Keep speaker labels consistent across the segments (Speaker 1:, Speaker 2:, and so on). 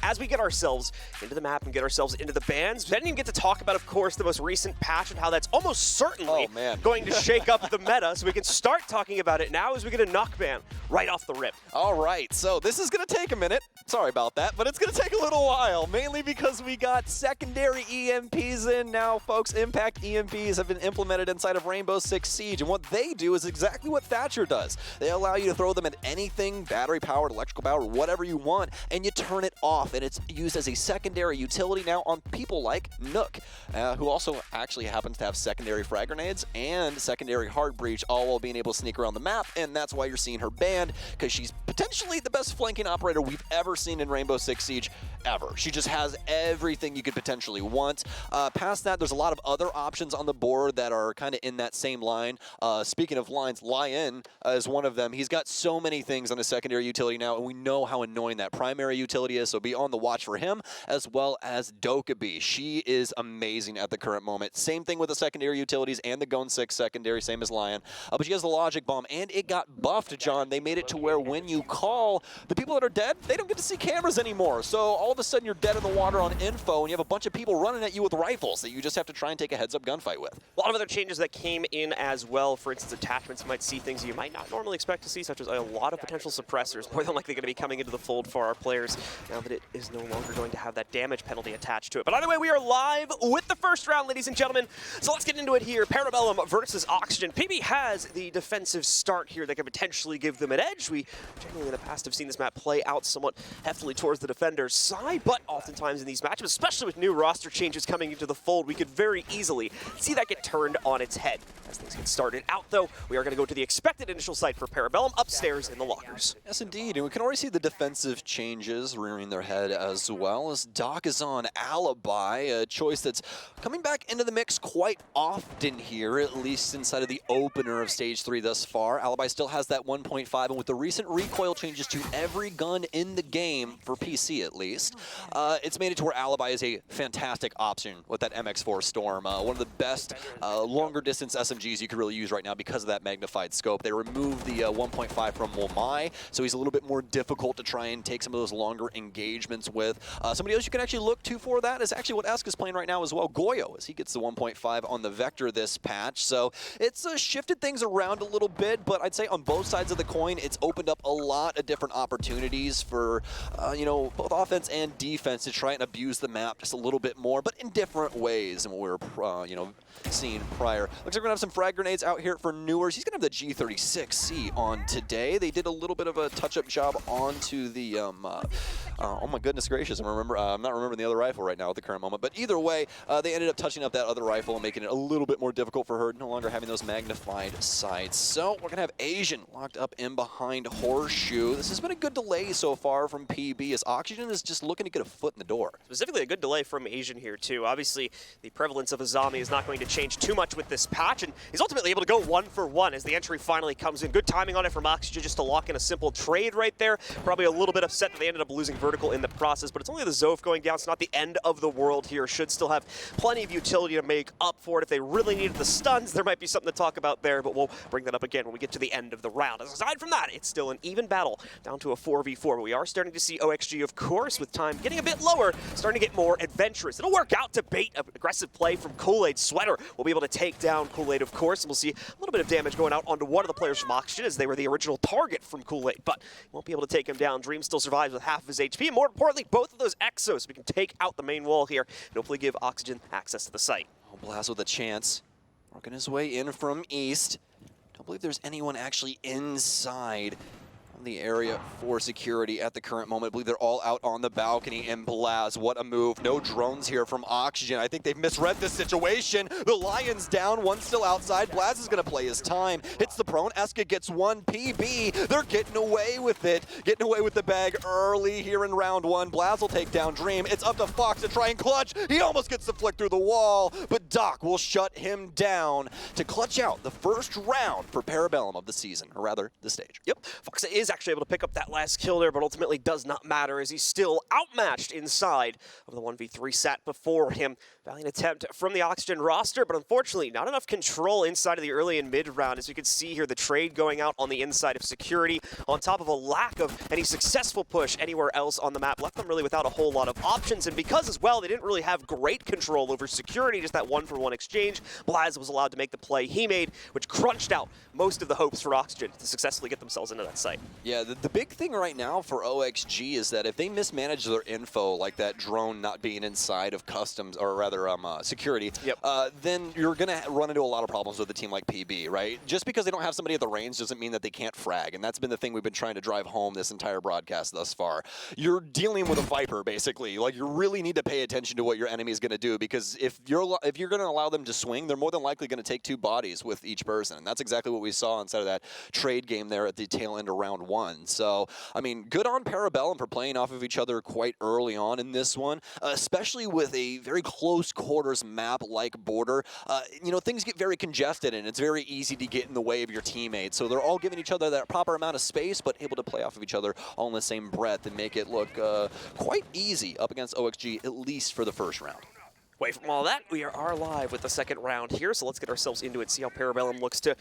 Speaker 1: as we get ourselves into the map and get ourselves into the bans, we didn't even get to talk about, of course, the most recent patch and how that's almost certainly going to shake up the meta. So we can start talking about it now as we get a knock ban right off the rip.
Speaker 2: All right, so this is going to take a minute. Sorry about that, but it's going to take a little while, mainly because we got secondary EMPs in now, folks. Impact EMPs have been implemented inside of Rainbow Six Siege, and what they do is exactly what Thatcher does. They allow you to throw them at anything, battery-powered, electrical powered, whatever you want, and you turn it off, and it's used as a secondary utility now on people like Nook, who also actually happens to have secondary frag grenades and secondary hard breach, all while being able to sneak around the map, and that's why you're seeing her banned, because she's potentially the best flanking operator we've ever seen in Rainbow Six Siege ever. She just has everything you could potentially want. Past that, there's a lot of other options on the board that are kind of in that same line. Speaking of lines, Lion is one of them. He's got so many things on his secondary utility now, and we know how annoying that primary utility is, so be on the watch for him, as well as Dokkaebi. She is amazing at the current moment. Same thing with the secondary utilities and the Gone 6 secondary, same as Lion. But she has the Logic Bomb, and it got buffed, John. They made it to where when you call, the people that are dead, they don't get to see cameras anymore. So all of a sudden you're dead in the water on info, and you have a bunch of people running at you with rifles that you just have to try and take a heads-up gunfight with.
Speaker 1: A lot of other changes that came in as well. For instance, attachments, you might see things you might not normally expect to see, such as a lot of potential suppressors, more than likely going to be coming into the fold for our players now that it is no longer going to have that damage penalty attached to it. But either way, we are live with the first round, ladies and gentlemen. So let's get into it here. Parabellum versus Oxygen. PB has the defensive start here that could potentially give them an edge. We generally in the past have seen this map play out somewhat heftily towards the defender's side, but oftentimes in these matchups, especially with new roster changes coming into the fold, we could very easily see that get turned on its head. As things get started out, though, we are going to go to the expected initial site for Parabellum upstairs in the lockers.
Speaker 2: Yes, indeed, and we can already see the defensive changes rearing their head as well, as Doc is on Alibi, a choice that's coming back into the mix quite often here, at least inside of the opener of Stage 3 thus far. Alibi still has that 1.5, and with the recent recoil changes to every gun in the game, for PC at least, it's made it to where Alibi is a fantastic option with that MX4 Storm. One of the best longer distance SMGs you could really use right now because of that magnified scope. They removed the 1.5 from Womai, so he's a little bit more difficult to try and take some of those longer engagements with. Somebody else you can actually look to for that is actually what Esk is playing right now as well, Goyo, as he gets the 1.5 on the Vector this patch. So it's shifted things around a little bit, but I'd say on both sides of the coin, it's opened up a lot of different opportunities for, you know, both offense and defense to try and abuse the map just a little bit more, but in different ways than what we were, you know, seeing prior. Looks like we're gonna have some frag grenades out here for Newers. He's gonna have the G36C on today. They did a little bit of a touch-up job onto the, oh my goodness gracious, I'm not remembering the other rifle right now at the current moment, but either way, they ended up touching up that other rifle and making it a little bit more difficult for her, no longer having those magnified sights. So we're gonna have Asian locked up in behind Horseshoe. This has been a good delay so far from PB, as Oxygen is just looking to get a foot in the door.
Speaker 1: Specifically a good delay from Asian here too. Obviously, the prevalence of a zombie is not going to change too much with this patch, and he's ultimately able to go 1 for 1 as the entry finally comes in. Good timing on it from Oxygen just to lock in a simple trade right there. Probably a little bit upset that they ended up losing vertical in the process, but it's only the Zof going down. It's not the end of the world here. Should still have plenty of utility to make up for it. If they really needed the stuns, there might be something to talk about there, but we'll bring that up again when we get to the end of the round. Aside from that, it's still an even battle down to a 4v4, but we are starting to see OXG, of course, with time getting a bit lower, starting to get more adventurous. It'll work out to bait an aggressive play from Kool-Aid. Sweater will be able to take down Kool-Aid, of course, and we'll see a little bit of damage going out onto one of the players from Oxygen, as they were the original target from Kool-Aid, but won't be able to take him down. Dream still survives with half of his HP, and more importantly, both of those exos, so we can take out the main wall here and hopefully give Oxygen access to the site.
Speaker 2: Oh, Blast with a chance, working his way in from east. Don't believe there's anyone actually inside the area for security at the current moment. I believe they're all out on the balcony, and Blaz, what a move. No drones here from Oxygen. I think they've misread this situation. The Lion's down, one's still outside. Blaz is gonna play his time. Hits the prone, Eska gets one. PB, they're getting away with it. Getting away with the bag early here in round 1. Blaz will take down Dream. It's up to Fox to try and clutch. He almost gets the flick through the wall, but Doc will shut him down to clutch out the first round for Parabellum of the season, or rather, the stage.
Speaker 1: Yep, Fox is is actually able to pick up that last kill there, but ultimately does not matter as he's still outmatched inside of the 1v3 sat before him. Valiant attempt from the Oxygen roster, but unfortunately not enough control inside of the early and mid round. As you can see here, the trade going out on the inside of security, on top of a lack of any successful push anywhere else on the map, left them really without a whole lot of options. And because as well, they didn't really have great control over security, just that 1-for-1 exchange, Blaz was allowed to make the play he made, which crunched out most of the hopes for Oxygen to successfully get themselves into that site.
Speaker 2: Yeah, the big thing right now for OXG is that if they mismanage their info, like that drone not being inside of customs, or rather security, then you're going to run into a lot of problems with a team like PB, right? Just because they don't have somebody at the range doesn't mean that they can't frag, and that's been the thing we've been trying to drive home this entire broadcast thus far. You're dealing with a Viper, basically. Like, you really need to pay attention to what your enemy is going to do, because if you're going to allow them to swing, they're more than likely going to take 2 bodies with each person, and that's exactly what we saw inside of that trade game there at the tail end of round 1. So, I mean, good on Parabellum for playing off of each other quite early on in this one, especially with a very close quarters map like Border. You know, things get very congested, and it's very easy to get in the way of your teammates. So they're all giving each other that proper amount of space, but able to play off of each other all in the same breath and make it look quite easy up against OXG, at least for the first round.
Speaker 1: Away from all that, we are live with the second round here, so let's get ourselves into it, see how Parabellum looks to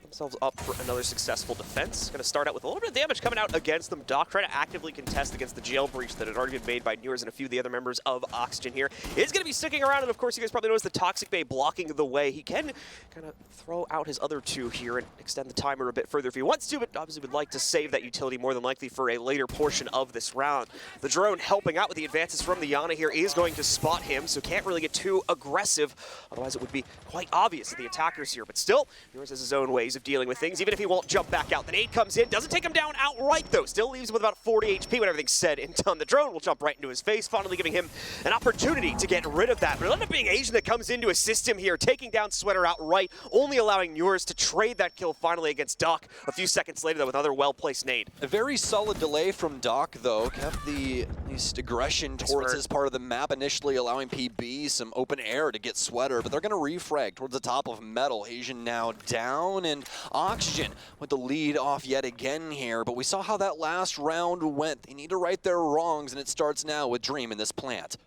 Speaker 1: themselves up for another successful defense. Going to start out with a little bit of damage coming out against them. Doc trying to actively contest against the jail breach that had already been made by Newers and a few of the other members of Oxygen here. Is going to be sticking around, and of course you guys probably noticed the Toxic Bay blocking the way. He can kind of throw out his other 2 here and extend the timer a bit further if he wants to, but obviously would like to save that utility more than likely for a later portion of this round. The drone helping out with the advances from the Yana here is going to spot him, so can't really get too aggressive. Otherwise it would be quite obvious to the attackers here, but still, Newers has his own ways of dealing with things, even if he won't jump back out. The nade comes in, doesn't take him down outright though, still leaves him with about 40 HP when everything's said and done. The drone will jump right into his face, finally giving him an opportunity to get rid of that. But it'll end up being Asian that comes in to assist him here, taking down Sweater outright, only allowing Newers to trade that kill finally against Doc a few seconds later though with another well-placed nade.
Speaker 2: A very solid delay from Doc though, kept the at least aggression towards his part of the map, initially allowing PB some open air to get Sweater, but they're going to refrag towards the top of Metal. Asian now down, and Oxygen with the lead off yet again here, but we saw how that last round went. They need to right their wrongs, and it starts now with Dream in this plant.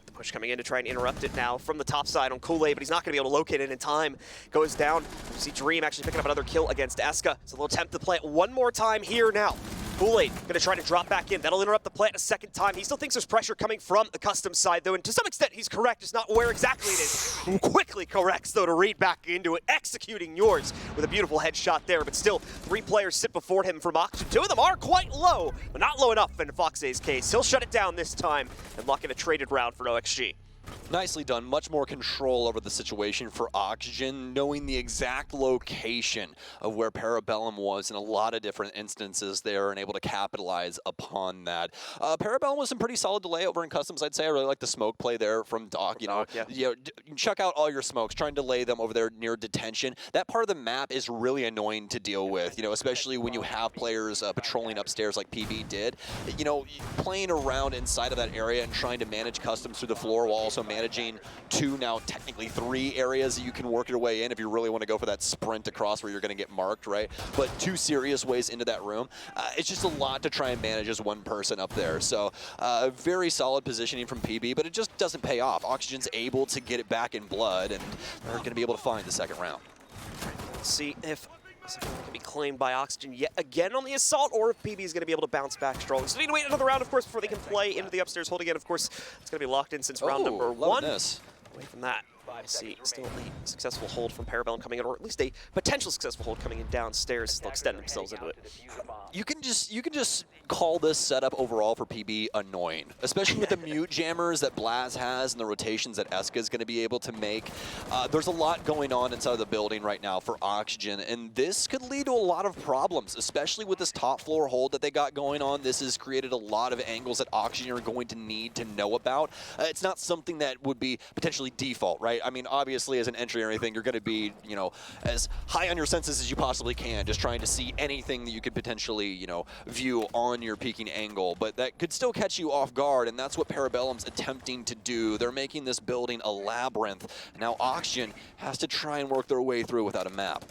Speaker 1: The push coming in to try and interrupt it now from the top side on Kool-Aid, but he's not going to be able to locate it in time. Goes down. You see Dream actually picking up another kill against Eska. It's a little attempt to plant one more time here now. Kool-Aid going to try to drop back in. That'll interrupt the plant a second time. He still thinks there's pressure coming from the custom side, though, and to some extent he's correct, just not where exactly it is. Quickly corrects, though, to read back into it, executing yours with a beautiful headshot there, but still 3 players sit before him from Oxygen. 2 of them are quite low, but not low enough in Foxay's case. He'll shut it down this time and lock in a traded round for OXG.
Speaker 2: Nicely done. Much more control over the situation for Oxygen, knowing the exact location of where Parabellum was in a lot of different instances there and able to capitalize upon that. Parabellum was some pretty solid delay over in customs, I'd say. I really like the smoke play there from Doc. You know, check out all your smokes, trying to lay them over there near detention. That part of the map is really annoying to deal with, you know, especially when you have players patrolling upstairs like PB did. You know, playing around inside of that area and trying to manage customs through the floor while also managing 2, now technically 3 areas that you can work your way in if you really want to go for that sprint across where you're going to get marked, right? But 2 serious ways into that room. It's just a lot to try and manage as one person up there. So very solid positioning from PB, but it just doesn't pay off. Oxygen's able to get it back in blood, and they're going to be able to find the second round.
Speaker 1: Let's see if second round can be claimed by Oxygen yet again on the assault, or if PB is going to be able to bounce back strong. So they need to wait another round, of course, before they can play into the upstairs hold again. Of course, it's going to be locked in since round number 1. Away from that, I see still a successful hold from Parabellum coming in, or at least a potential successful hold coming in downstairs. They'll extend themselves into it.
Speaker 2: You can just call this setup overall for PB annoying, especially with the mute jammers that Blaz has and the rotations that Eska is going to be able to make. There's a lot going on inside of the building right now for Oxygen, and this could lead to a lot of problems, especially with this top floor hold that they got going on. This has created a lot of angles that Oxygen are going to need to know about. It's not something that would be potentially default, right? I mean, obviously, as an entry or anything, you're going to be, you know, as high on your senses as you possibly can, just trying to see anything that you could potentially, you know, view on your peeking angle. But that could still catch you off guard, and that's what Parabellum's attempting to do. They're making this building a labyrinth. Now Oxygen has to try and work their way through without a map.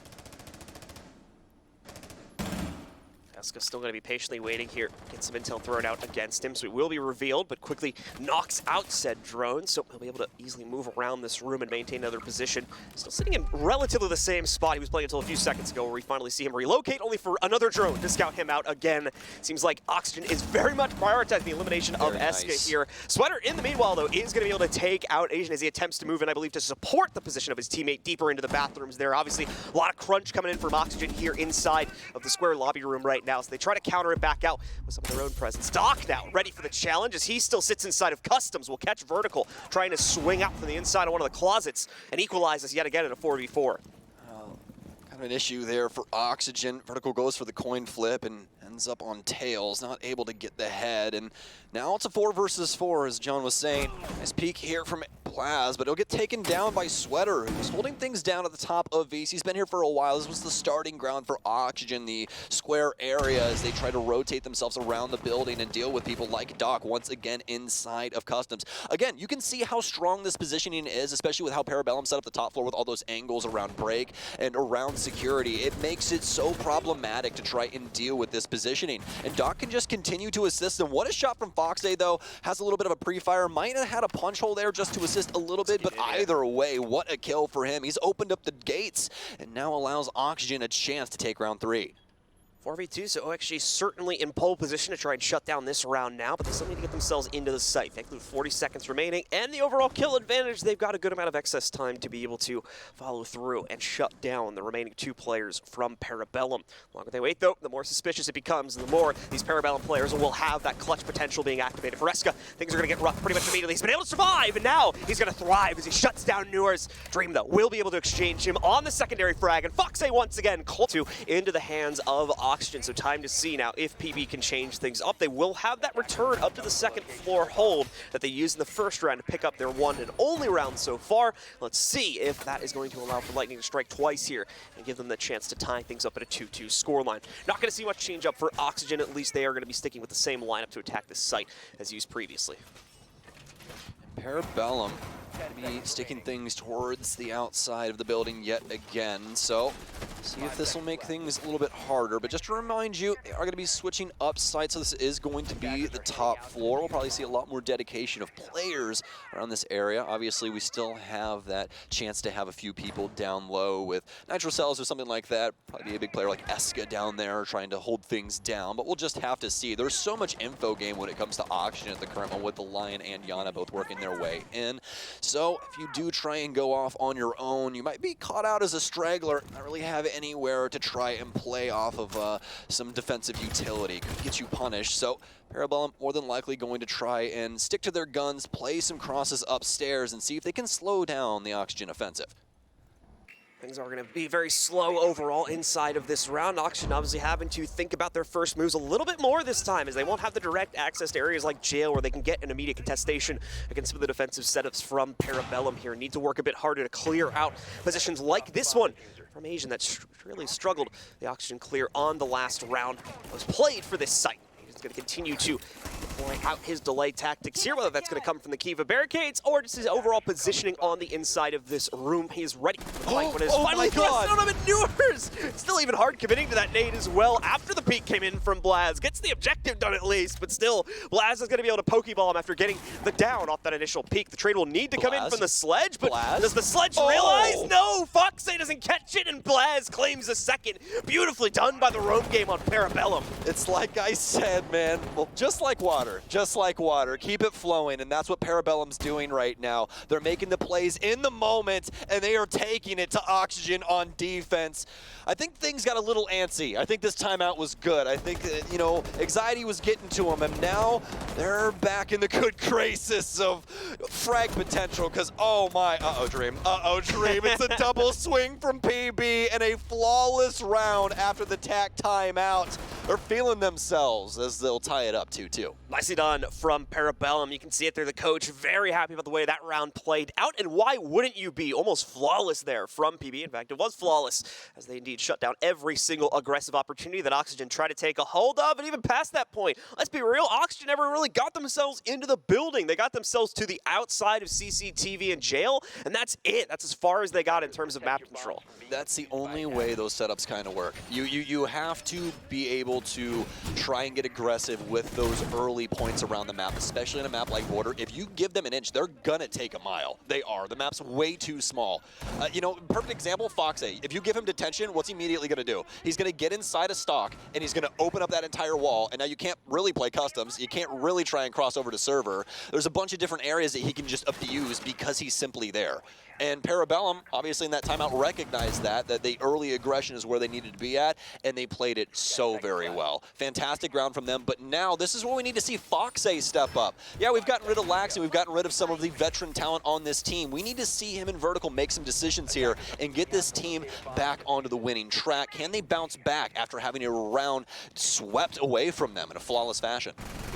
Speaker 1: Eska's still going to be patiently waiting here. Get some intel thrown out against him, so it will be revealed, but quickly knocks out said drone, so he'll be able to easily move around this room and maintain another position. Still sitting in relatively the same spot he was playing until a few seconds ago, where we finally see him relocate, only for another drone to scout him out again. Seems like Oxygen is very much prioritizing the elimination of Eska here. Sweater, in the meanwhile, though, is going to be able to take out Asian as he attempts to move in, I believe, to support the position of his teammate deeper into the bathrooms there. Obviously, a lot of crunch coming in from Oxygen here inside of the square lobby room right now, so they try to counter it back out with some of their own presence. Doc now ready for the challenge as he still sits inside of Customs. Will catch Vertical, trying to swing out from the inside of one of the closets and equalizes yet again in a 4v4.
Speaker 2: Kind of an issue there for Oxygen. Vertical goes for the coin flip and ends up on tails, not able to get the head. And now it's a 4 versus 4, as John was saying. Nice peek here from Blaz, but it'll get taken down by Sweater, who's holding things down at the top of Vs. He's been here for a while. This was the starting ground for Oxygen, the square area, as they try to rotate themselves around the building and deal with people like Doc once again inside of Customs. Again, you can see how strong this positioning is, especially with how Parabellum set up the top floor with all those angles around break and around security. It makes it so problematic to try and deal with this positioning. And Doc can just continue to assist them. What a shot from Foxday, though. Has a little bit of a pre-fire. Might have had a punch hole there just to assist a little bit, but either way, what a kill for him. He's opened up the gates and now allows Oxygen a chance to take round 3.
Speaker 1: 4v2, so OXG certainly in pole position to try and shut down this round now, but they still need to get themselves into the site. Thankfully, with 40 seconds remaining and the overall kill advantage, they've got a good amount of excess time to be able to follow through and shut down the remaining 2 players from Parabellum. The longer they wait, though, the more suspicious it becomes, and the more these Parabellum players will have that clutch potential being activated. For Eska, things are going to get rough pretty much immediately. He's been able to survive, and now he's going to thrive as he shuts down Newer's. Dream, though, will be able to exchange him on the secondary frag, and Foxay once again close to into the hands of Oxygen, so time to see now if PB can change things up. They will have that return up to the second floor hold that they used in the first round to pick up their one and only round so far. Let's see if that is going to allow for Lightning to strike twice here and give them the chance to tie things up at a 2-2 scoreline. Not going to see much change up for Oxygen. At least they are going to be sticking with the same lineup to attack this site as used previously.
Speaker 2: Parabellum be sticking things towards the outside of the building yet again, so see if this will make things a little bit harder. But just to remind you, they are going to be switching up sites, so this is going to be the top floor. We'll probably see a lot more dedication of players around this area. Obviously, we still have that chance to have a few people down low with Nitro Cells or something like that. Probably be a big player like Eska down there trying to hold things down, but we'll just have to see. There's so much info game when it comes to Oxygen at the current moment, with the Lion and Yana both working their way in. So if you do try and go off on your own, you might be caught out as a straggler, not really have anywhere to try and play off of some defensive utility. Could get you punished. So Parabellum more than likely going to try and stick to their guns, play some crosses upstairs, and see if they can slow down the Oxygen offensive.
Speaker 1: Things are going to be very slow overall inside of this round. Oxygen obviously having to think about their first moves a little bit more this time, as they won't have the direct access to areas like jail where they can get an immediate contestation against some of the defensive setups from Parabellum here. Need to work a bit harder to clear out positions like this one from Asian that's really struggled. The Oxygen clear on the last round was played for this site. He's going to continue to deploy out his delay tactics here, whether that's going to come from the Kiva barricades or just his overall positioning on the inside of this room. He is ready for the fight. When it is finally thrust on him, and Newers still even hard committing to that nade as well after the peek came in from Blaz. Gets the objective done at least, but still, Blaz is going to be able to Pokeball him after getting the down off that initial peek. The trade will need to come in from the sledge, but does the sledge realize? No, Foxay doesn't catch it, and Blaz claims a second. Beautifully done by the roam game on Parabellum.
Speaker 2: It's like I said, man, well, just like water, keep it flowing, and that's what Parabellum's doing right now. They're making the plays in the moment, and they are taking it to Oxygen on defense. I think things got a little antsy. I think this timeout was good. I think, you know, anxiety was getting to them, and now they're back in the good graces of frag potential, because, oh my, Dream. Dream. It's a double swing from PB and a flawless round after the tack timeout. They're feeling themselves as they'll tie it up 2-2.
Speaker 1: Nicely done from Parabellum. You can see it there. The coach very happy about the way that round played out, and why wouldn't you be? Almost flawless there from PB. In fact, it was flawless as they indeed shut down every single aggressive opportunity that Oxygen tried to take a hold of, and even past that point, let's be real, Oxygen never really got themselves into the building. They got themselves to the outside of CCTV and jail, and that's it. That's as far as they got in terms of map control.
Speaker 2: That's the only way those setups kind of work. You have to be able able to try and get aggressive with those early points around the map, especially in a map like Border. If you give them an inch, they're gonna take a mile. They are. The map's way too small. You know, perfect example, Fox A. If you give him detention, what's he immediately gonna do? He's gonna get inside a stock, and he's gonna open up that entire wall, and now you can't really play customs. You can't really try and cross over to server. There's a bunch of different areas that he can just abuse because he's simply there. And Parabellum, obviously in that timeout, recognized that the early aggression is where they needed to be at, and they played it so very well. Fantastic ground from them, but now this is where we need to see Fox A step up. Yeah, we've gotten rid of Lax, and we've gotten rid of some of the veteran talent on this team. We need to see him in Vertical make some decisions here and get this team back onto the winning track. Can they bounce back after having a round swept away from them in a flawless fashion?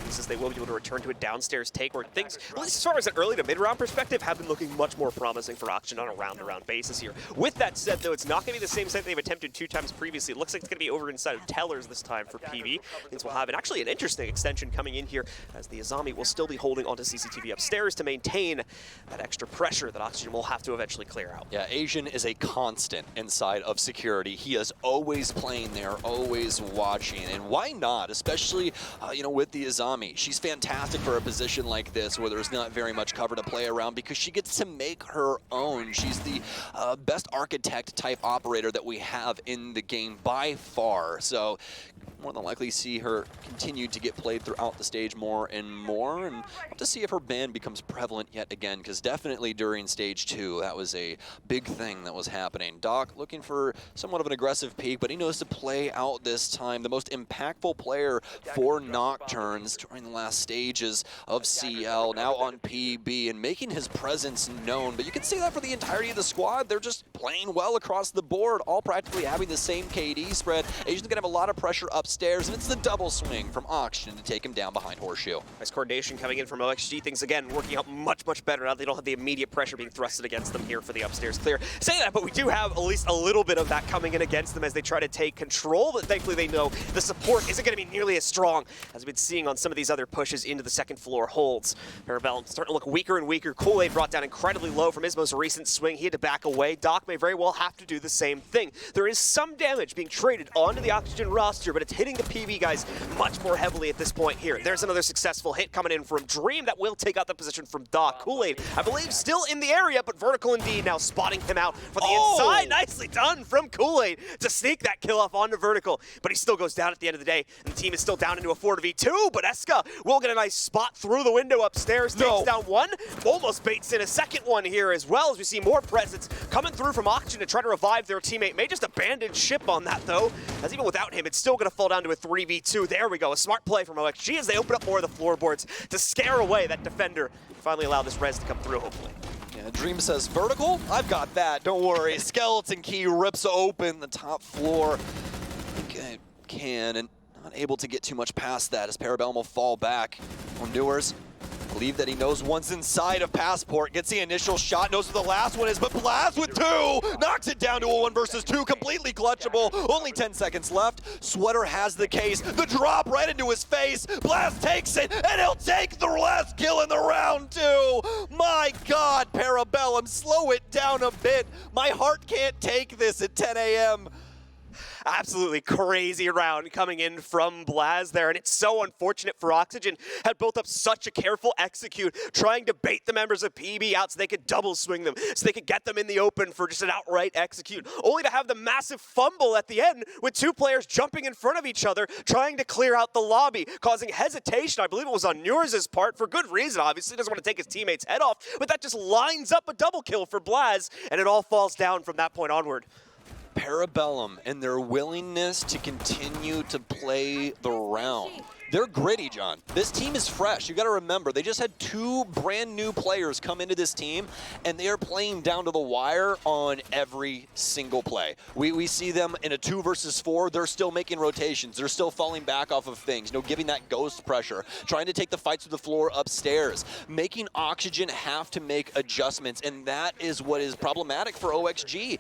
Speaker 1: Says they will be able to return to a downstairs take where things, at least as far as an early to mid-round perspective, have been looking much more promising for Oxygen on a round-to-round basis here. With that said, though, it's not going to be the same site they've attempted 2 times previously. It looks like it's going to be over inside of Tellers this time for PV. Things will have actually an interesting extension coming in here as the Azami will still be holding onto CCTV upstairs to maintain that extra pressure that Oxygen will have to eventually clear out.
Speaker 2: Yeah, Asian is a constant inside of security. He is always playing there, always watching, and why not? Especially, you know, with the Azami. She's fantastic for a position like this where there's not very much cover to play around because she gets to make her own. She's the best architect type operator that we have in the game by far. So more than likely see her continue to get played throughout the stage more and more, and have to see if her ban becomes prevalent yet again, because definitely during stage 2 that was a big thing that was happening. Doc looking for somewhat of an aggressive peak, but he knows to play out this time. The most impactful player for Nocturnes during the last stages of CL, now on PB and making his presence known. But you can see that for the entirety of the squad, they're just playing well across the board, all practically having the same KD spread. Asian's gonna have a lot of pressure upstairs, and it's the double swing from Oxygen to take him down behind Horseshoe.
Speaker 1: Nice coordination coming in from OXG. Things again working out much, much better now. They don't have the immediate pressure being thrusted against them here for the upstairs clear. Say that, but we do have at least a little bit of that coming in against them as they try to take control, but thankfully they know the support isn't going to be nearly as strong as we've been seeing on some of these other pushes into the second floor holds. Parabellum starting to look weaker and weaker. Kool-Aid brought down incredibly low from his most recent swing. He had to back away. Doc may very well have to do the same thing. There is some damage being traded onto the Oxygen roster, but it's hitting the PV guys much more heavily at this point here. There's another successful hit coming in from Dream that will take out the position from Doc. Kool-Aid, I believe, still in the area, but Vertical indeed now spotting him out for the inside. Nicely done from Kool-Aid to sneak that kill off onto Vertical, but he still goes down at the end of the day, and the team is still down into a 4-v2, but Eska will get a nice spot through the window upstairs, takes down one, almost baits in a second one here as well, as we see more presence coming through from Oxygen to try to revive their teammate. May just abandon ship on that though, as even without him, it's still gonna fall down to a 3v2. There we go, a smart play from OXG as they open up more of the floorboards to scare away that defender. Finally allow this res to come through, hopefully.
Speaker 2: Yeah, Dream says, Vertical? I've got that, don't worry. Skeleton Key rips open the top floor. I think I can, and not able to get too much past that as Parabellum will fall back. On Newers, believe that he knows one's inside of Passport, gets the initial shot, knows where the last one is, but Blast with 2 knocks it down to a 1 versus 2, completely clutchable. Only 10 seconds left. Sweater has the case, the drop right into his face. Blast takes it, and he'll take the last kill in the round 2. My God, Parabellum, slow it down a bit. My heart can't take this at 10 a.m.
Speaker 1: Absolutely crazy round coming in from Blaz there, and it's so unfortunate for Oxygen. Had built up such a careful execute, trying to bait the members of PB out so they could double swing them, so they could get them in the open for just an outright execute, only to have the massive fumble at the end with 2 players jumping in front of each other, trying to clear out the lobby, causing hesitation. I believe it was on Newers' part, for good reason, obviously. Doesn't want to take his teammate's head off, but that just lines up a double kill for Blaz, and it all falls down from that point onward.
Speaker 2: Parabellum and their willingness to continue to play the round. They're gritty, John. This team is fresh. You got to remember, they just had 2 brand new players come into this team, and they are playing down to the wire on every single play. We see them in a 2 versus 4. They're still making rotations. They're still falling back off of things, you know, giving that ghost pressure, trying to take the fights to the floor upstairs, making Oxygen have to make adjustments, and that is what is problematic for OXG.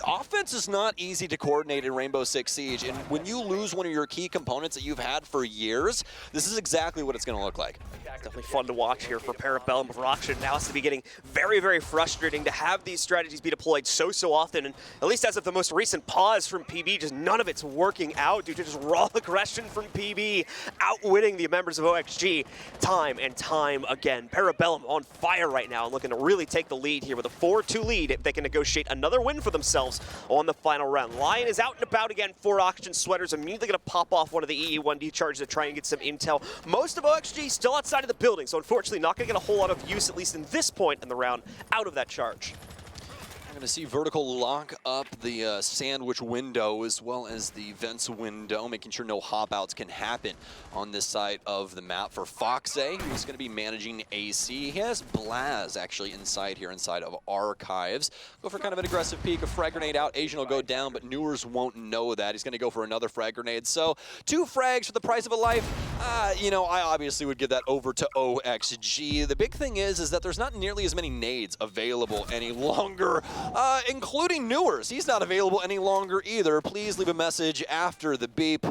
Speaker 2: Offense is not easy to coordinate in Rainbow Six Siege, and when you lose one of your key components that you've had for years, this is exactly what it's going to look like.
Speaker 1: Definitely fun to watch here for Parabellum. Roxon now has to be getting very, very frustrating to have these strategies be deployed so often, and at least as of the most recent pause from PB, just none of it's working out due to just raw aggression from PB, outwitting the members of OXG time and time again. Parabellum on fire right now and looking to really take the lead here with a 4-2 lead if they can negotiate another win for themselves on the final round. Lion is out and about again for Oxygen Sweaters, immediately going to pop off one of the EE1D charges to try and get some intel. Most of OXG still outside of the building, so unfortunately not going to get a whole lot of use, at least in this point in the round, out of that charge.
Speaker 2: We're going to see Vertical lock up the sandwich window as well as the vents window, making sure no hop-outs can happen on this side of the map. For Foxe, who's going to be managing AC, he has Blaz actually inside here, inside of Archives. Go for kind of an aggressive peek, a frag grenade out. Asian will go down, but Newers won't know that. He's going to go for another frag grenade. So 2 frags for the price of a life. You know, I obviously would give that over to OXG. The big thing is that there's not nearly as many nades available any longer. Including Newers. He's not available any longer either. Please leave a message after the beep.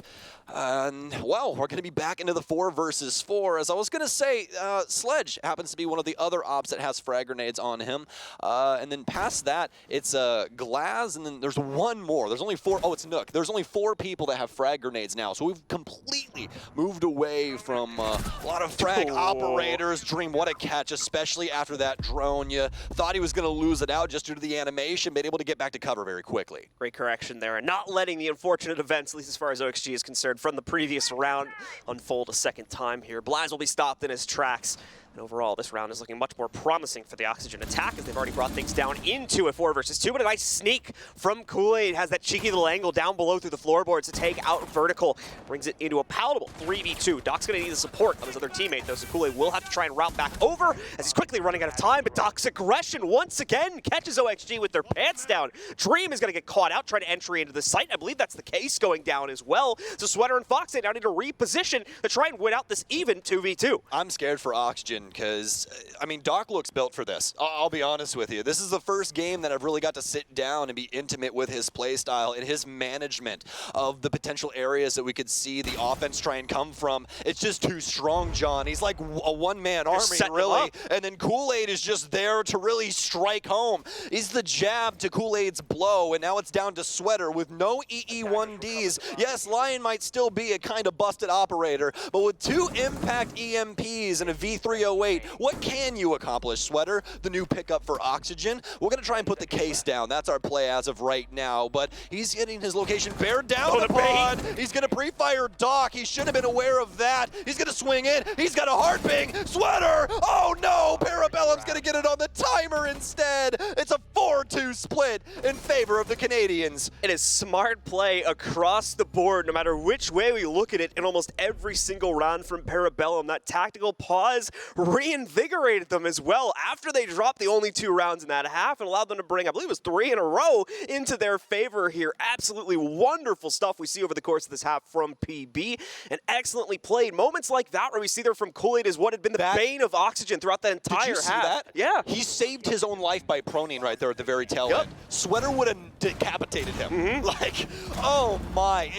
Speaker 2: Well, we're going to be back into the 4 versus 4. As I was going to say, Sledge happens to be one of the other ops that has frag grenades on him. And then past that, it's Glaz, and then there's one more. There's only 4. Oh, it's Nook. There's only 4 people that have frag grenades now. So we've completely moved away from a lot of frag operators. Dream, what a catch, especially after that drone. You thought he was going to lose it out just due to the animation, but able to get back to cover very quickly.
Speaker 1: Great correction there, and not letting the unfortunate events, at least as far as OXG is concerned, from the previous round unfold a second time here. Blaz will be stopped in his tracks. And overall, this round is looking much more promising for the Oxygen attack as they've already brought things down into a 4 versus 2. But a nice sneak from Kool-Aid has that cheeky little angle down below through the floorboards to take out Vertical. Brings it into a palatable 3v2. Doc's going to need the support of his other teammate, though, so Kool-Aid will have to try and route back over as he's quickly running out of time. But Doc's aggression once again catches OXG with their pants down. Dream is going to get caught out, trying to entry into the site. I believe that's the case going down as well. So Sweater and Foxe now need to reposition to try and win out this even 2v2.
Speaker 2: I'm scared for Oxygen because, I mean, Doc looks built for this. I'll be honest with you. This is the first game that I've really got to sit down and be intimate with his playstyle and his management of the potential areas that we could see the offense try and come from. It's just too strong, John. He's like a one-man army, really. And then Kool-Aid is just there to really strike home. He's the jab to Kool-Aid's blow, and now it's down to Sweater with no EE1Ds. Yes, Lion might still be a kind of busted operator, but with 2 impact EMPs and a V308, what can you accomplish, Sweater? The new pickup for Oxygen. We're going to try and put the case down. That's our play as of right now, but he's getting his location bared down upon. He's going to pre-fire Doc. He should have been aware of that. He's going to swing in. He's got a hard ping. Sweater! Oh no! Parabellum's going to get it on the timer instead. It's a 4-2 split in favor of the Canadians.
Speaker 1: It is smart play across the board, no matter which way we look at it, in almost every single round from Parabellum. That tactical pause reinvigorated them as well after they dropped the only 2 rounds in that half and allowed them to bring, I believe it was 3 in a row, into their favor here. Absolutely wonderful stuff we see over the course of this half from PB, and excellently played. Moments like that where we see there from Kool-Aid is what had been the bane of Oxygen throughout that entire half.
Speaker 2: Did you see that?
Speaker 1: Yeah.
Speaker 2: He saved his own life by proning right there at the very tail end. Sweater would have decapitated him. Like, oh my.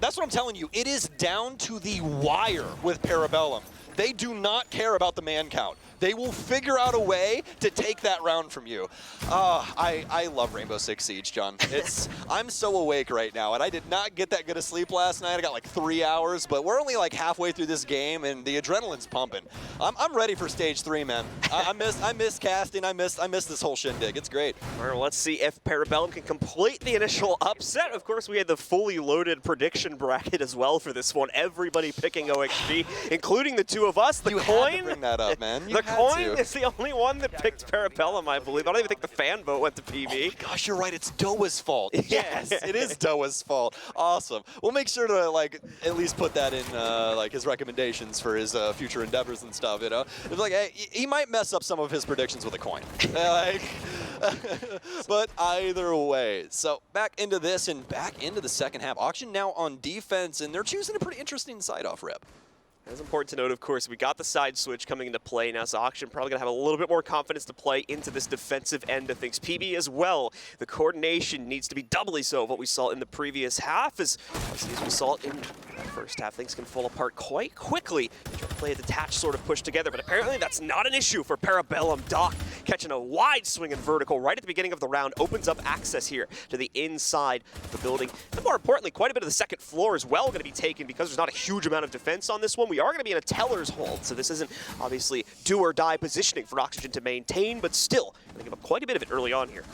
Speaker 2: That's what I'm telling you. It is down to the wire with Parabellum. They do not care about the man count. They will figure out a way to take that round from you. I love Rainbow Six Siege, John. I'm so awake right now, and I did not get that good of sleep last night. I got like 3 hours, but we're only like halfway through this game, and the adrenaline's pumping. I'm ready for stage 3, man. I miss casting. I miss this whole shindig. It's great.
Speaker 1: All right, well, let's see if Parabellum can complete the initial upset. Of course, we had the fully loaded prediction bracket as well for this one. Everybody picking OXG, including the 2 of us. The
Speaker 2: you
Speaker 1: coin.
Speaker 2: Had to bring that up, man.
Speaker 1: The coin is the only one that picked Parabellum, I believe. I don't even think the fan vote went to PB.
Speaker 2: Oh my gosh, you're right. It's Doa's fault. Yes, it is Doa's fault. Awesome. We'll make sure to like at least put that in like his recommendations for his future endeavors and stuff. You know, it's like hey, he might mess up some of his predictions with a coin. But either way, so back into this and back into the second half. Auction now on defense, and they're choosing a pretty interesting side-off rep.
Speaker 1: It's important to note, of course, we got the side switch coming into play now, so Oxygen probably going to have a little bit more confidence to play into this defensive end of things. PB as well, the coordination needs to be doubly so of what we saw in the previous half, as we saw it in the first half. Things can fall apart quite quickly. Try to play a detached sort of push together, but apparently that's not an issue for Parabellum. Doc catching a wide swing and vertical right at the beginning of the round, opens up access here to the inside of the building. And more importantly, quite a bit of the second floor as well going to be taken because there's not a huge amount of defense on this one. We are going to be in a teller's hold, so this isn't obviously do or die positioning for Oxygen to maintain, but still, going to give up quite a bit of it early on here.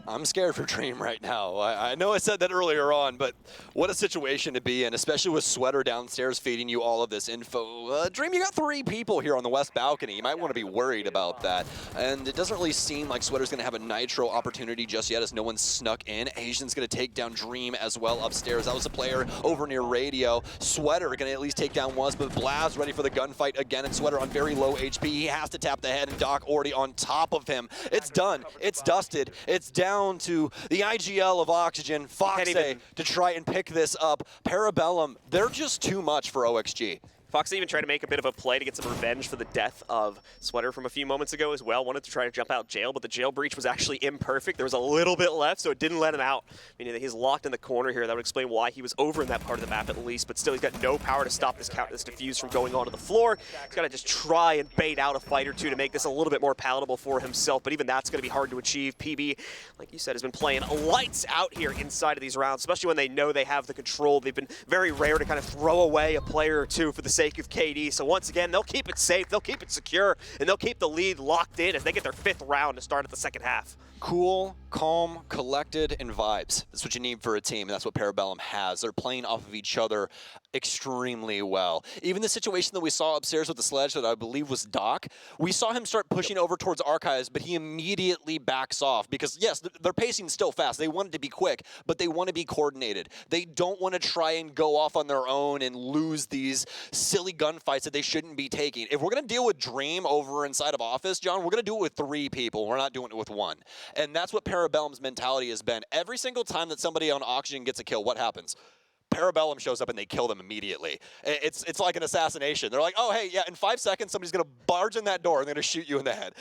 Speaker 2: I'm scared for Dream right now. I know I said that earlier on, but what a situation to be in, especially with Sweater downstairs feeding you all of this info. Dream, you got 3 people here on the west balcony. You might want to be worried about that. And it doesn't really seem like Sweater's going to have a nitro opportunity just yet as no one's snuck in. Asian's going to take down Dream as well upstairs. That was a player over near Radio. Sweater going to at least take down Waz, but Blaz ready for the gunfight again, and Sweater on very low HP. He has to tap the head, and Doc already on top of him. It's done. It's dusted. It's down to the IGL of Oxygen, Foxay, to try and pick this up. Parabellum, they're just too much for OXG.
Speaker 1: Fox even tried to make a bit of a play to get some revenge for the death of Sweater from a few moments ago as well. Wanted to try to jump out jail, but the jail breach was actually imperfect. There was a little bit left, so it didn't let him out. Meaning that he's locked in the corner here. That would explain why he was over in that part of the map at least, but still he's got no power to stop this defuse from going onto the floor. He's got to just try and bait out a fight or two to make this a little bit more palatable for himself, but even that's going to be hard to achieve. PB, like you said, has been playing lights out here inside of these rounds, especially when they know they have the control. They've been very rare to kind of throw away a player or two for the sake of KD. So once again, they'll keep it safe, they'll keep it secure, and they'll keep the lead locked in as they get their 5th round to start at the second half.
Speaker 2: Cool, calm, collected, and vibes. That's what you need for a team, and that's what Parabellum has. They're playing off of each other extremely well. Even the situation that we saw upstairs with the sledge that I believe was Doc, we saw him start pushing over towards Archives, but he immediately backs off because, yes, their pacing is still fast. They want it to be quick, but they want to be coordinated. They don't want to try and go off on their own and lose these silly gunfights that they shouldn't be taking. If we're going to deal with Dream over inside of Office, John, we're going to do it with 3 people. We're not doing it with 1. And that's what Parabellum's mentality has been. Every single time that somebody on Oxygen gets a kill, what happens? Parabellum shows up and they kill them immediately. It's like an assassination. They're like, oh, hey, yeah, in 5 seconds, somebody's going to barge in that door and they're going to shoot you in the head.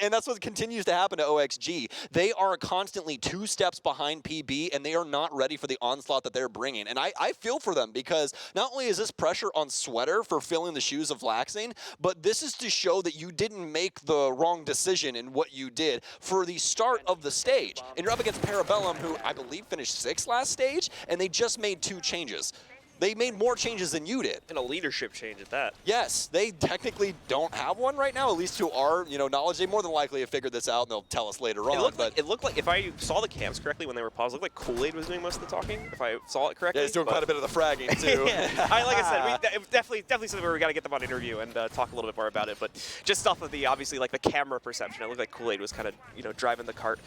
Speaker 2: And that's what continues to happen to OXG. They are constantly 2 steps behind PB, and they are not ready for the onslaught that they're bringing. And I feel for them because not only is this pressure on Sweater for filling the shoes of Laxing, but this is to show that you didn't make the wrong decision in what you did for the start of the stage. And you're up against Parabellum, who I believe finished 6th last stage, and they just made 2 changes. They made more changes than you did.
Speaker 1: And a leadership change at that.
Speaker 2: Yes, they technically don't have one right now, at least to our knowledge. They more than likely have figured this out, and they'll tell us later on.
Speaker 1: It looked like, if I saw the cams correctly when they were paused, it looked like Kool-Aid was doing most of the talking, if I saw it correctly.
Speaker 2: Yeah, he's doing quite a bit of the fragging, too.
Speaker 1: Yeah. Like I said, definitely something where we got to get them on interview and talk a little bit more about it. But just off of the, obviously, like the camera perception, it looked like Kool-Aid was kind of, driving the cart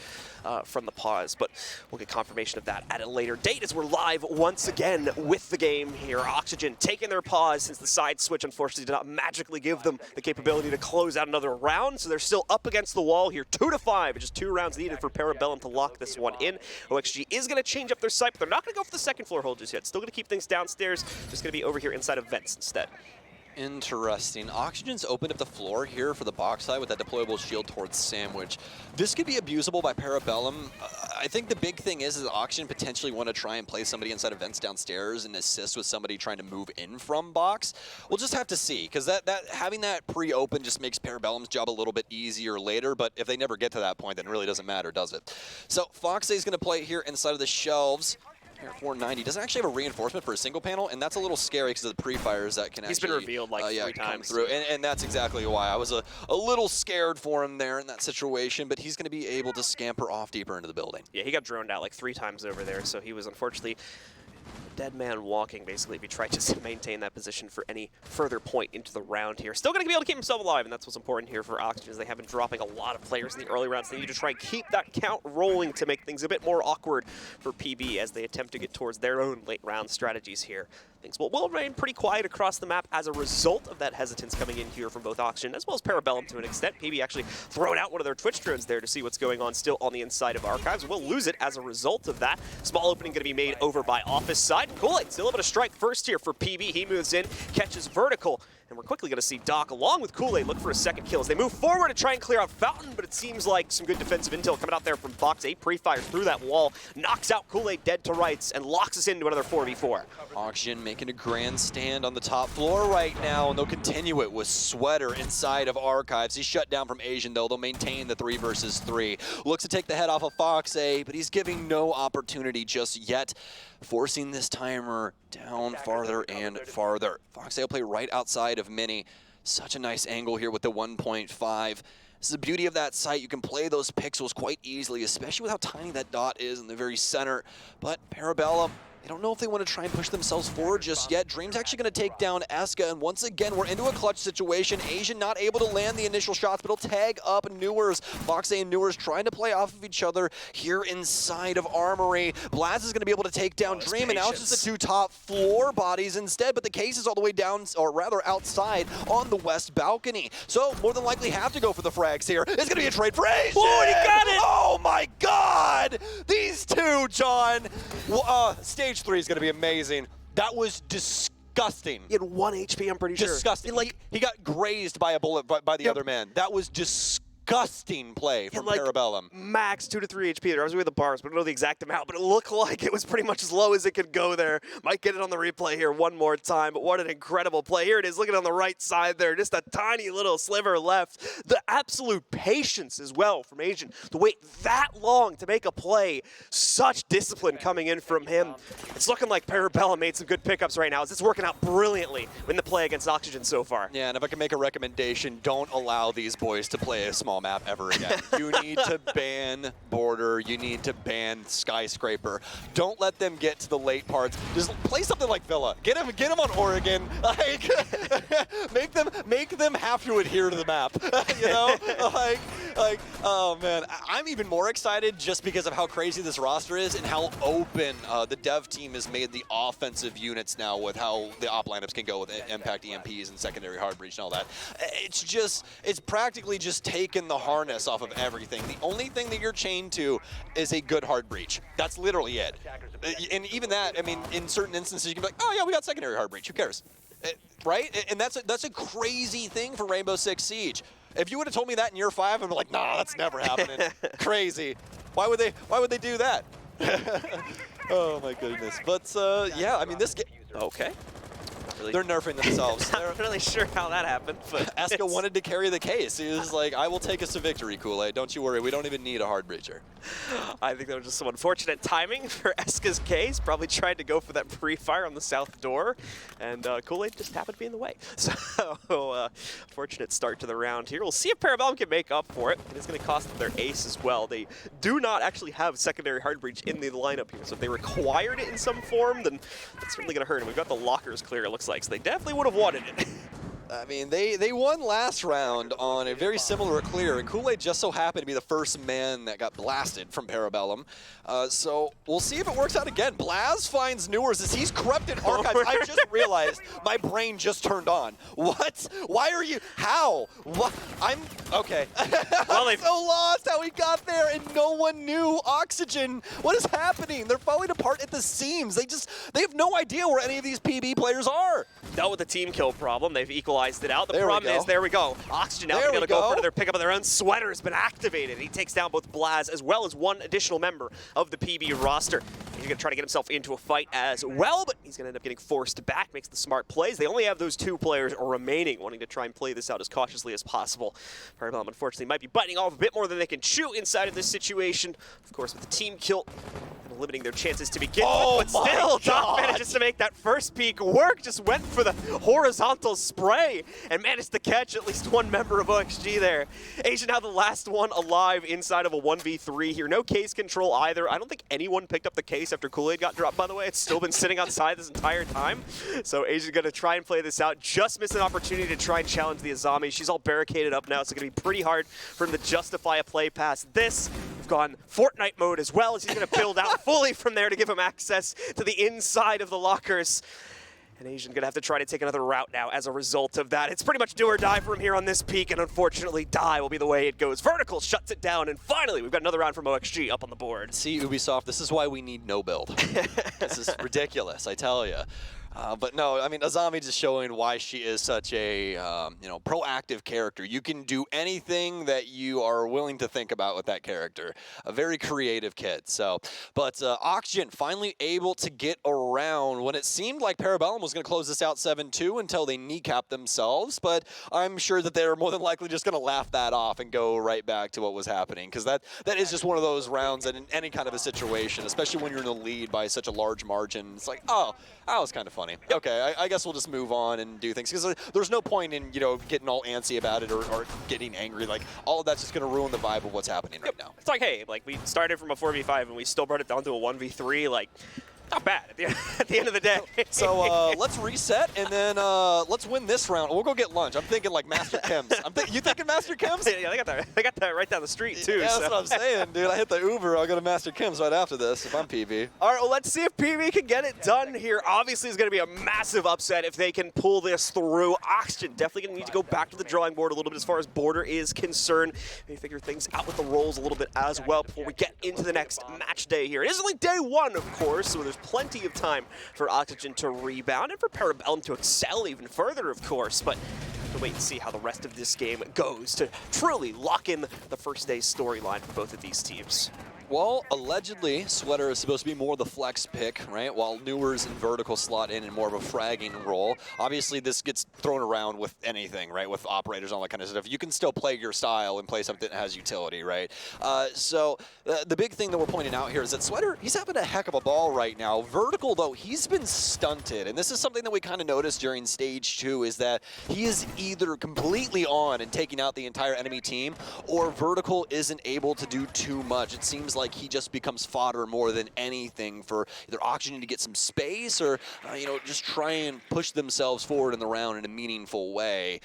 Speaker 1: from the pause. But we'll get confirmation of that at a later date as we're live once again with the game here. Oxygen taking their pause since the side switch unfortunately did not magically give them the capability to close out another round, so they're still up against the wall here. 2-5, just 2 rounds needed for Parabellum to lock this one in. OXG is going to change up their site, but they're not going to go for the second floor hold just yet. Still going to keep things downstairs, just going to be over here inside of vents instead.
Speaker 2: Interesting. Oxygen's opened up the floor here for the box side with that deployable shield towards Sandwich. This could be abusable by Parabellum. I think the big thing is Oxygen potentially want to try and play somebody inside of vents downstairs and assist with somebody trying to move in from box. We'll just have to see, because having that pre-open just makes Parabellum's job a little bit easier later, but if they never get to that point, then it really doesn't matter, does it? So Foxay's going to play here inside of the shelves. Here at 490 doesn't actually have a reinforcement for a single panel, and that's a little scary because of the pre-fires that can
Speaker 1: He's been revealed like 3 times.
Speaker 2: Through. And that's exactly why I was a little scared for him there in that situation, but he's going to be able to scamper off deeper into the building.
Speaker 1: Yeah, he got droned out like 3 times over there, so he was unfortunately dead man walking, basically, if he tried to maintain that position for any further point into the round here. Still going to be able to keep himself alive, and that's what's important here for Oxygen, as they have been dropping a lot of players in the early rounds. They need to try and keep that count rolling to make things a bit more awkward for PB as they attempt to get towards their own late round strategies here. Things will remain pretty quiet across the map as a result of that hesitance coming in here from both Oxygen as well as Parabellum to an extent. PB actually throwing out one of their Twitch drones there to see what's going on still on the inside of Archives. We'll lose it as a result of that. Small opening going to be made over by Office side. Kool-Aid still able to strike first here for PB. He moves in, catches vertical. And we're quickly going to see Doc, along with Kool-Aid, look for a second kill as they move forward to try and clear out Fountain, but it seems like some good defensive intel coming out there from Fox. 8 pre-fires through that wall, knocks out Kool-Aid dead to rights, and locks us into another 4v4.
Speaker 2: Oxygen making a grandstand on the top floor right now, and they'll continue it with Sweater inside of Archives. He's shut down from Asian, though. They'll maintain the 3 versus 3. Looks to take the head off of Fox A, but he's giving no opportunity just yet, forcing this timer down farther and farther. Fox A will play right outside of Mini. Such a nice angle here with the 1.5. This is the beauty of that site. You can play those pixels quite easily, especially with how tiny that dot is in the very center. But Parabellum, I don't know if they want to try and push themselves forward just yet. Dream's actually going to take down Eska, and once again, we're into a clutch situation. Asian not able to land the initial shots, but he'll tag up Newers. Fox A and Newers trying to play off of each other here inside of Armory. Blaz is going to be able to take down Dream, and now it's just the 2 top floor bodies instead, but the case is all the way down, or rather outside, on the west balcony. So, more than likely have to go for the frags here. It's going to be a trade for Asian!
Speaker 1: Oh, and he got it!
Speaker 2: Oh my god! These two, John! Stage 3 is going to be amazing. That was disgusting.
Speaker 1: He had 1 HP, I'm pretty sure.
Speaker 2: Disgusting. He got grazed by a bullet by the other man. That was disgusting play from Parabellum.
Speaker 1: Max 2 to 3 HP there. I was with the bars, but I don't know the exact amount, but it looked like it was pretty much as low as it could go there. Might get it on the replay here one more time, but what an incredible play. Here it is, looking on the right side there, just a tiny little sliver left. The absolute patience as well from Asian to wait that long to make a play. Such discipline coming in from him. It's looking like Parabellum made some good pickups right now. It's working out brilliantly in the play against Oxygen so far.
Speaker 2: Yeah, and if I can make a recommendation, don't allow these boys to play a small map ever again. You need to ban Border. You need to ban Skyscraper. Don't let them get to the late parts. Just play something like Villa. Get them on Oregon. Like, make them have to adhere to the map. You know, like, oh man, I'm even more excited just because of how crazy this roster is and how open the dev team has made the offensive units now with how the op lineups can go with impact EMPs and secondary hard breach and all that. It's practically just taken the harness off of everything. The only thing that you're chained to is a good hard breach. That's literally it. And even that, I mean, in certain instances, you can be like, oh yeah, we got secondary hard breach. Who cares? Right? And that's a crazy thing for Rainbow Six Siege. If you would have told me that in year 5, I'd be like, nah, that's never happening. Crazy. Why would they do that? Oh my goodness. But yeah, I mean this game.
Speaker 1: Okay.
Speaker 2: They're nerfing themselves.
Speaker 1: Not really sure how that happened, but
Speaker 2: Eska wanted to carry the case. He was like, I will take us to victory, Kool-Aid. Don't you worry. We don't even need a hard breacher.
Speaker 1: I think that was just some unfortunate timing for Eska's case. Probably tried to go for that pre-fire on the south door, and Kool-Aid just happened to be in the way. So, fortunate start to the round here. We'll see if Parabellum can make up for it. And it's going to cost them their ace as well. They do not actually have secondary hard breach in the lineup here, so if they required it in some form, then that's certainly going to hurt. And we've got the lockers clear, it looks like, so they definitely would have wanted it.
Speaker 2: I mean, they won last round on a very similar clear, and Kool-Aid just so happened to be the first man that got blasted from Parabellum. So we'll see if it works out again. Blaz finds Newers as he's corrupted Archives. I just realized my brain just turned on. What? Why are you? How? What? I'm okay. Well, I'm so lost how he got there, and no one knew. Oxygen. What is happening? They're falling apart at the seams. They have no idea where any of these PB players are.
Speaker 1: Dealt with the team kill problem. They've equalized it out. The problem is, there we go. Oxygen now going to go for their pickup of their own. Sweater has been activated. He takes down both Blaz as well as one additional member of the PB roster. He's going to try to get himself into a fight as well, but he's going to end up getting forced back. Makes the smart plays. They only have those 2 players remaining, wanting to try and play this out as cautiously as possible. Parabellum, unfortunately, might be biting off a bit more than they can chew inside of this situation. Of course, with the team kill, limiting their chances to begin with, but still, Doc manages to make that first peek work. Just went for the horizontal spray and managed to catch at least one member of OXG there. Asian now the last one alive inside of a 1v3 here. No case control either. I don't think anyone picked up the case after Kool-Aid got dropped, by the way. It's still been sitting outside this entire time. So Asian's going to try and play this out. Just missed an opportunity to try and challenge the Azami. She's all barricaded up now. It's going to be pretty hard for him to justify a play past this. We've gone Fortnite mode as well, as he's going to build out fully from there to give him access to the inside of the lockers. And And Asian gonna have to try to take another route now as a result of that. It's pretty much do or die from here on this peak, and unfortunately die will be the way it goes. Vertical shuts it down, and finally we've got another round from OXG up on the board.
Speaker 2: See, Ubisoft, this is why we need no build. This is ridiculous, I tell you. But no, I mean, Azami just showing why she is such a proactive character. You can do anything that you are willing to think about with that character. A very creative kid. So, but Oxygen finally able to get around when it seemed like Parabellum was going to close this out 7-2 until they kneecapped themselves. But I'm sure that they're more than likely just going to laugh that off and go right back to what was happening, because that is just one of those rounds that in any kind of a situation, especially when you're in the lead by such a large margin, it's like, oh, that was kind of funny. Okay, I guess we'll just move on and do things, because there's no point in, getting all antsy about it or getting angry. Like, all of that's just going to ruin the vibe of what's happening right now.
Speaker 1: It's like, hey, like, we started from a 4v5 and we still brought it down to a 1v3. Like, not bad at the end of the day.
Speaker 2: So let's reset, and then let's win this round. We'll go get lunch. I'm thinking like Master Kim's. You thinking Master Kim's?
Speaker 1: Yeah, they got that right down the street too.
Speaker 2: Yeah,
Speaker 1: so.
Speaker 2: That's what I'm saying, dude. I hit the Uber. I'll go to Master Kim's right after this if I'm PB.
Speaker 1: All right, well, let's see if PB can get it done here. Obviously, it's going to be a massive upset if they can pull this through. Oxygen definitely going to need to go back to the drawing board a little bit as far as border is concerned. Maybe figure things out with the rolls a little bit as well before we get into the next match day here. It is only day one, of course, so there's plenty of time for Oxygen to rebound and for Parabellum to excel even further, of course. But to wait and see how the rest of this game goes to truly lock in the first day's storyline for both of these teams.
Speaker 2: Well, allegedly, Sweater is supposed to be more the flex pick, right? While Newers and Vertical slot in more of a fragging role. Obviously, this gets thrown around with anything, right? With operators and all that kind of stuff. You can still play your style and play something that has utility, right? So the big thing that we're pointing out here is that Sweater, he's having a heck of a ball right now. Vertical, though, he's been stunted. And this is something that we kind of noticed during Stage 2, is that he is either completely on and taking out the entire enemy team, or Vertical isn't able to do too much. It seems like he just becomes fodder more than anything for either Oxygen to get some space or, just try and push themselves forward in the round in a meaningful way.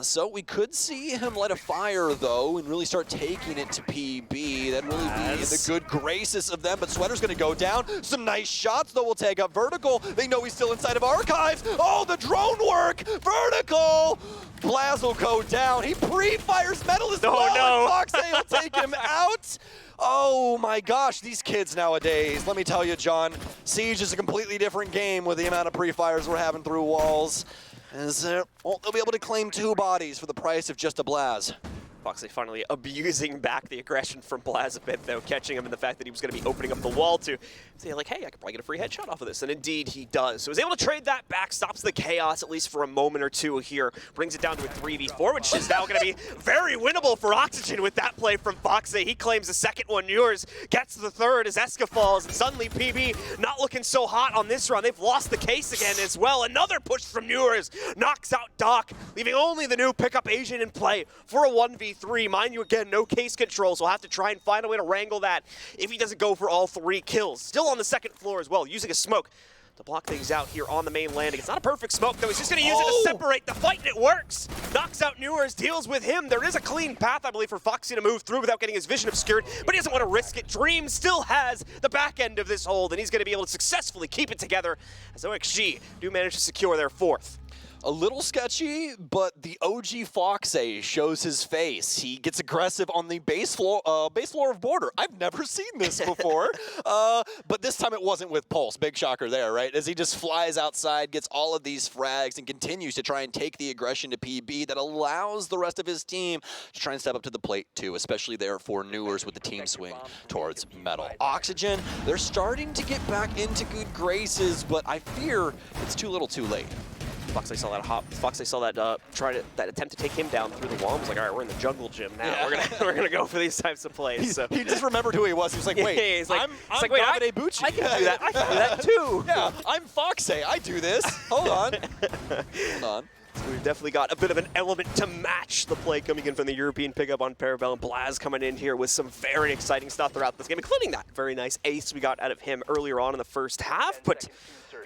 Speaker 2: So we could see him light a fire, though, and really start taking it to PB. That'd really be in the good graces of them, but Sweater's going to go down. Some nice shots, though, will take up Vertical. They know he's still inside of Archives. Oh, the drone work! Vertical! Blaz will go down. He pre-fires Metal as well, and Foxay will take him out. Oh my gosh, these kids nowadays. Let me tell you, John, Siege is a completely different game with the amount of pre-fires we're having through walls. They'll be able to claim 2 bodies for the price of just a Blaz.
Speaker 1: Foxy finally abusing back the aggression from Blaz a bit, though, catching him in the fact that he was going to be opening up the wall to say, like, hey, I could probably get a free headshot off of this. And indeed, he does. So he's able to trade that back, stops the chaos, at least for a moment or two here, brings it down to a 3v4, which is now going to be very winnable for Oxygen with that play from Foxy. He claims the second one, yours, gets the third as Eska falls, and suddenly PB not looking so hot on this run. They've lost the case again as well. Another push from Newers knocks out Doc, leaving only the new pickup Asian in play for a 1v3. Mind you, again, no case control, so he'll have to try and find a way to wrangle that if he doesn't go for all 3 kills. Still on the second floor as well, using a smoke to block things out here on the main landing. It's not a perfect smoke, though. He's just going to use it to separate the fight, and it works. Knocks out Newers, deals with him. There is a clean path, I believe, for Foxy to move through without getting his vision obscured, but he doesn't want to risk it. Dream still has the back end of this hold, and he's going to be able to successfully keep it together as OXG do manage to secure their 4th.
Speaker 2: A little sketchy, but the OG Foxay shows his face. He gets aggressive on the base floor of border. I've never seen this before, but this time it wasn't with Pulse. Big shocker there, right? As he just flies outside, gets all of these frags, and continues to try and take the aggression to PB that allows the rest of his team to try and step up to the plate too, especially there for Newers with the team swing towards Metal. Oxygen, they're starting to get back into good graces, but I fear it's too little too late.
Speaker 1: Foxy saw that Foxy saw that that attempt to take him down through the wall. I was like, all right, we're in the jungle gym now. Yeah. We're gonna go for these types of plays. So.
Speaker 2: He just remembered who he was. He was like, wait,
Speaker 1: he's like,
Speaker 2: I'm
Speaker 1: wait,
Speaker 2: Davide Bucci.
Speaker 1: I can do that. I can do that too.
Speaker 2: Yeah, I'm Foxy. I do this. Hold on. Hold on.
Speaker 1: So we've definitely got a bit of an element to match the play coming in from the European pickup on Parabellum. Blaz coming in here with some very exciting stuff throughout this game, including that very nice ace we got out of him earlier on in the first half. But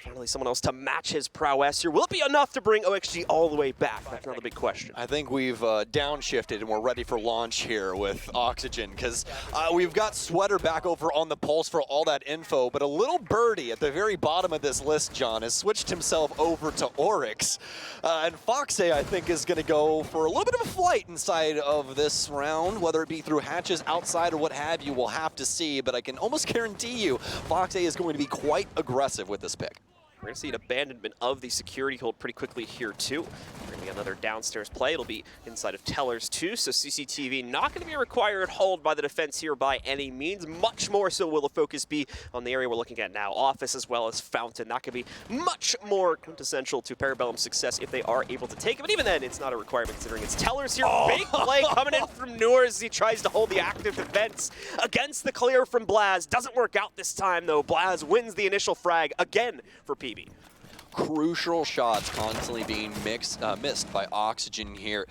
Speaker 1: finally someone else to match his prowess here. Will it be enough to bring OXG all the way back? That's another big question.
Speaker 2: I think we've downshifted and we're ready for launch here with Oxygen, because we've got Sweater back over on the pulse for all that info, but a little birdie at the very bottom of this list, John, has switched himself over to Oryx. And Foxay, I think, is going to go for a little bit of a flight inside of this round, whether it be through hatches outside or what have you, we'll have to see, but I can almost guarantee you Foxay is going to be quite aggressive with this pick.
Speaker 1: We're going to see an abandonment of the security hold pretty quickly here, too. We're going to get another downstairs play. It'll be inside of Tellers, too, so CCTV not going to be a required hold by the defense here by any means. Much more so will the focus be on the area we're looking at now, Office as well as Fountain. That could be much more quintessential to Parabellum's success if they are able to take it, but even then, it's not a requirement considering it's Tellers here. Oh. Big play coming in from Noor as he tries to hold the active defense against the clear from Blaz. Doesn't work out this time, though. Blaz wins the initial frag again for PB.
Speaker 2: Crucial shots constantly being missed by Oxygen here.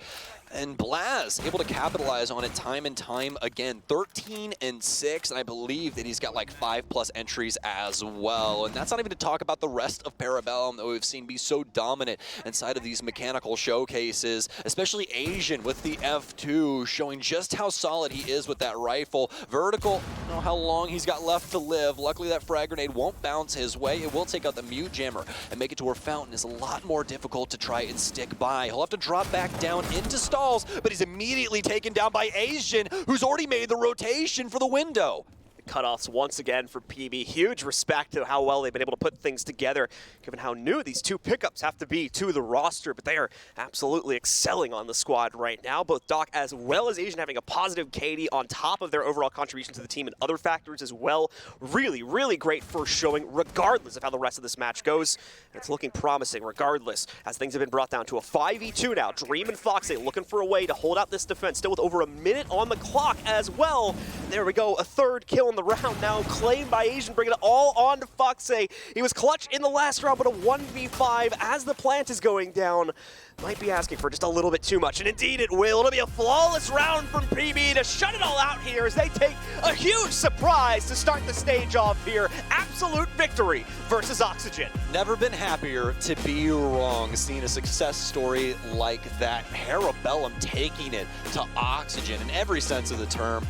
Speaker 2: And Blaz able to capitalize on it time and time again. 13 and 6, and I believe that he's got like 5+ entries as well. And that's not even to talk about the rest of Parabellum that we've seen be so dominant inside of these mechanical showcases, especially Asian with the F2 showing just how solid he is with that rifle. Vertical, I don't know how long he's got left to live. Luckily that frag grenade won't bounce his way. It will take out the mute jammer and make it to where Fountain is a lot more difficult to try and stick by. He'll have to drop back down into stall, but he's immediately taken down by Asian, who's already made the rotation for the window.
Speaker 1: Cutoffs once again for PB. Huge respect to how well they've been able to put things together, given how new these two pickups have to be to the roster, but they are absolutely excelling on the squad right now. Both Doc as well as Asian having a positive KD on top of their overall contribution to the team and other factors as well. Really, really great first showing, regardless of how the rest of this match goes. It's looking promising regardless, as things have been brought down to a 5v2 now. Dream and Foxay looking for a way to hold out this defense, still with over a minute on the clock as well. There we go, a third kill in the round now claimed by Asian, bringing it all on to Foxay. He was clutch in the last round, but a 1v5 as the plant is going down. Might be asking for just a little bit too much, and indeed it will. It'll be a flawless round from PB to shut it all out here as they take a huge surprise to start the stage off here. Absolute victory versus Oxygen.
Speaker 2: Never been happier to be wrong, seeing a success story like that. Parabellum taking it to Oxygen in every sense of the term.